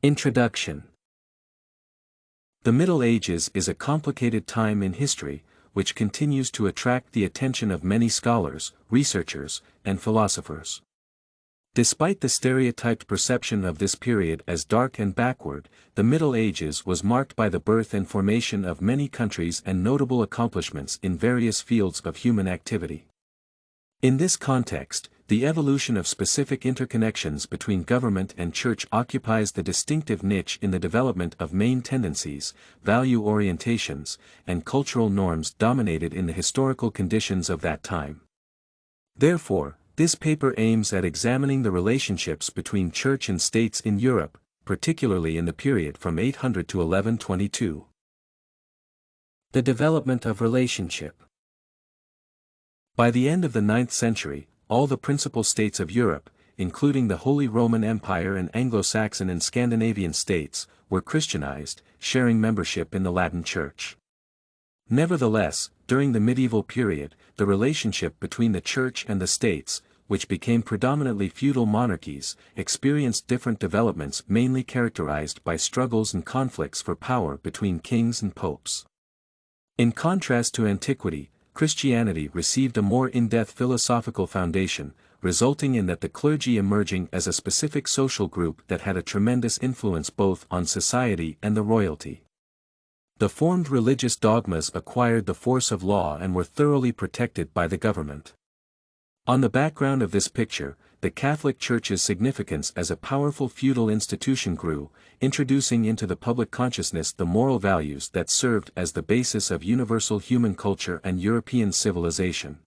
Introduction. The Middle Ages is a complicated time in history, which continues to attract the attention of many scholars, researchers, and philosophers. Despite the stereotyped perception of this period as dark and backward, the Middle Ages was marked by the birth and formation of many countries and notable accomplishments in various fields of human activity. In this context, the evolution of specific interconnections between government and church occupies the distinctive niche in the development of main tendencies, value orientations, and cultural norms dominated in the historical conditions of that time. Therefore, this paper aims at examining the relationships between church and states in Europe, particularly in the period from 800 to 1122. The development of relationship. By the end of the 9th century, all the principal states of Europe, including the Holy Roman Empire and Anglo-Saxon and Scandinavian states, were Christianized, sharing membership in the Latin Church. Nevertheless, during the medieval period, the relationship between the Church and the states, which became predominantly feudal monarchies, experienced different developments mainly characterized by struggles and conflicts for power between kings and popes. In contrast to antiquity, Christianity received a more in-depth philosophical foundation, resulting in that the clergy emerging as a specific social group that had a tremendous influence both on society and the royalty. The formed religious dogmas acquired the force of law and were thoroughly protected by the government. On the background of this picture, the Catholic Church's significance as a powerful feudal institution grew, introducing into the public consciousness the moral values that served as the basis of universal human culture and European civilization.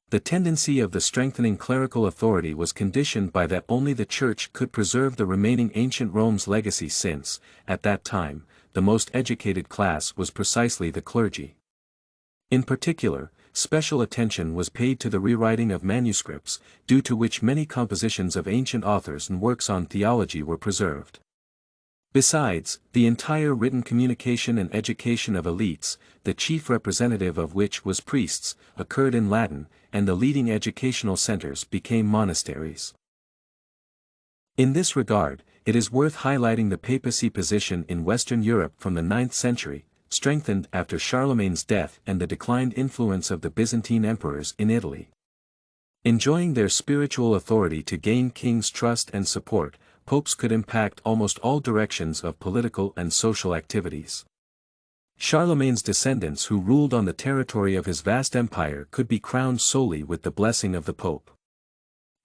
The tendency of the strengthening clerical authority was conditioned by that only the Church could preserve the remaining ancient Rome's legacy since, at that time, the most educated class was precisely the clergy. In particular, special attention was paid to the rewriting of manuscripts, due to which many compositions of ancient authors and works on theology were preserved. Besides, the entire written communication and education of elites, the chief representative of which was priests, occurred in Latin, and the leading educational centers became monasteries. In this regard, it is worth highlighting the papacy position in Western Europe from the 9th century, strengthened after Charlemagne's death and the declined influence of the Byzantine emperors in Italy. Enjoying their spiritual authority to gain kings' trust and support, popes could impact almost all directions of political and social activities. Charlemagne's descendants who ruled on the territory of his vast empire could be crowned solely with the blessing of the pope.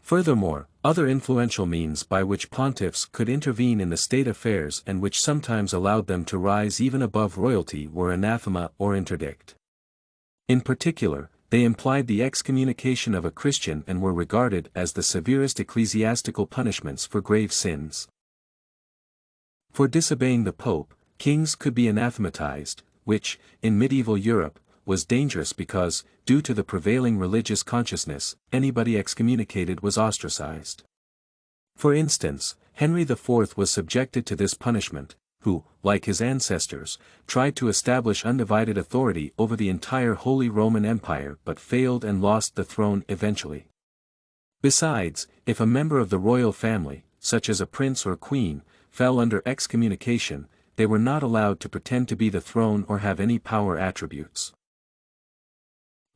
Furthermore, other influential means by which pontiffs could intervene in the state affairs and which sometimes allowed them to rise even above royalty were anathema or interdict. In particular, they implied the excommunication of a Christian and were regarded as the severest ecclesiastical punishments for grave sins. For disobeying the pope, kings could be anathematized, which, in medieval Europe, was dangerous because, due to the prevailing religious consciousness, anybody excommunicated was ostracized. For instance, Henry IV was subjected to this punishment, who, like his ancestors, tried to establish undivided authority over the entire Holy Roman Empire but failed and lost the throne eventually. Besides, if a member of the royal family, such as a prince or queen, fell under excommunication, they were not allowed to pretend to be the throne or have any power attributes.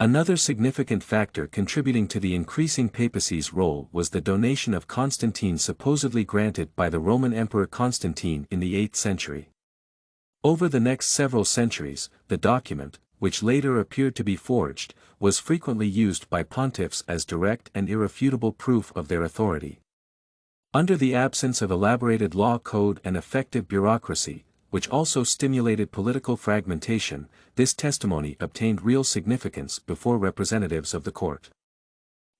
Another significant factor contributing to the increasing papacy's role was the donation of Constantine supposedly granted by the Roman Emperor Constantine in the 8th century. Over the next several centuries, the document, which later appeared to be forged, was frequently used by pontiffs as direct and irrefutable proof of their authority. Under the absence of elaborated law code and effective bureaucracy, which also stimulated political fragmentation, this testimony obtained real significance before representatives of the court.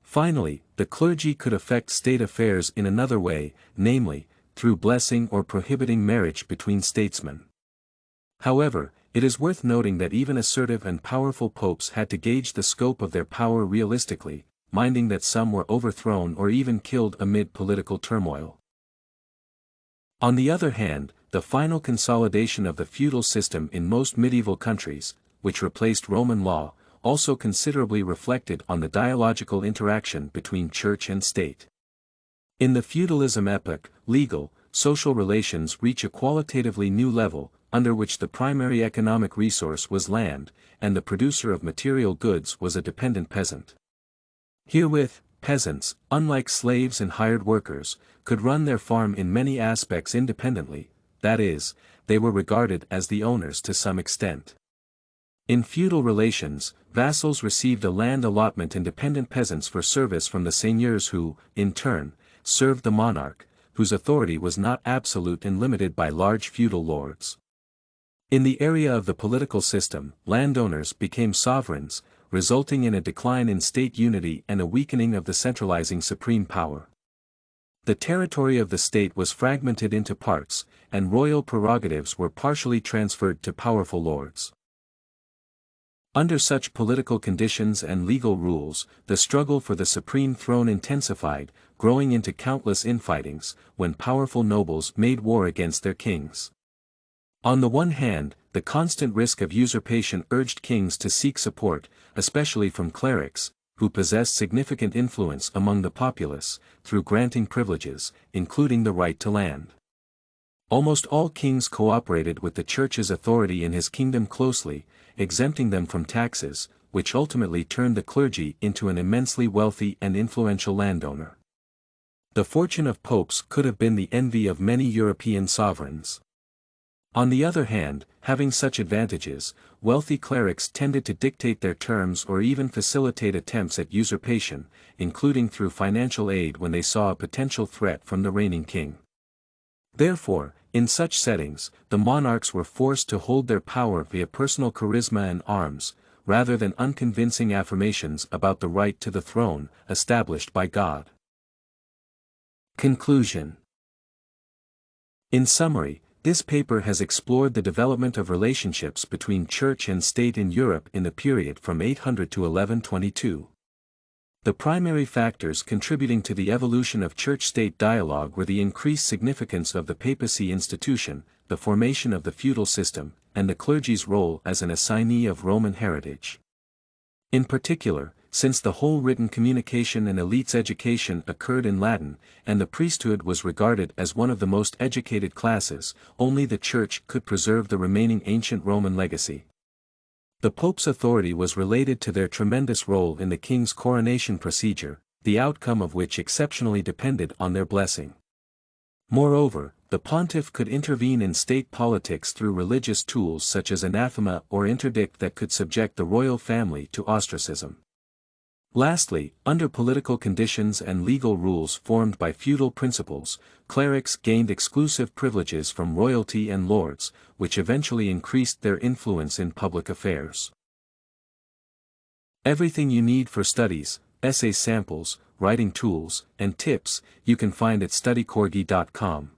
Finally, the clergy could affect state affairs in another way, namely, through blessing or prohibiting marriage between statesmen. However, it is worth noting that even assertive and powerful popes had to gauge the scope of their power realistically, minding that some were overthrown or even killed amid political turmoil. On the other hand, the final consolidation of the feudal system in most medieval countries, which replaced Roman law, also considerably reflected on the dialogical interaction between church and state. In the feudalism epoch, legal, social relations reach a qualitatively new level, under which the primary economic resource was land, and the producer of material goods was a dependent peasant. Herewith, peasants, unlike slaves and hired workers, could run their farm in many aspects independently, that is, they were regarded as the owners to some extent. In feudal relations, vassals received a land allotment and dependent peasants for service from the seigneurs who, in turn, served the monarch, whose authority was not absolute and limited by large feudal lords. In the area of the political system, landowners became sovereigns, resulting in a decline in state unity and a weakening of the centralizing supreme power. The territory of the state was fragmented into parts, and royal prerogatives were partially transferred to powerful lords. Under such political conditions and legal rules, the struggle for the supreme throne intensified, growing into countless infightings, when powerful nobles made war against their kings. On the one hand, the constant risk of usurpation urged kings to seek support, especially from clerics, who possessed significant influence among the populace, through granting privileges, including the right to land. Almost all kings cooperated with the church's authority in his kingdom closely, exempting them from taxes, which ultimately turned the clergy into an immensely wealthy and influential landowner. The fortune of popes could have been the envy of many European sovereigns. On the other hand, having such advantages, wealthy clerics tended to dictate their terms or even facilitate attempts at usurpation, including through financial aid when they saw a potential threat from the reigning king. Therefore, in such settings, the monarchs were forced to hold their power via personal charisma and arms, rather than unconvincing affirmations about the right to the throne, established by God. Conclusion. In summary, this paper has explored the development of relationships between church and state in Europe in the period from 800 to 1122. The primary factors contributing to the evolution of church-state dialogue were the increased significance of the papacy institution, the formation of the feudal system, and the clergy's role as an assignee of Roman heritage. In particular, since the whole written communication and elite's education occurred in Latin, and the priesthood was regarded as one of the most educated classes, only the Church could preserve the remaining ancient Roman legacy. The Pope's authority was related to their tremendous role in the king's coronation procedure, the outcome of which exceptionally depended on their blessing. Moreover, the pontiff could intervene in state politics through religious tools such as anathema or interdict that could subject the royal family to ostracism. Lastly, under political conditions and legal rules formed by feudal principles, clerics gained exclusive privileges from royalty and lords, which eventually increased their influence in public affairs. Everything you need for studies, essay samples, writing tools, and tips, you can find at studycorgi.com.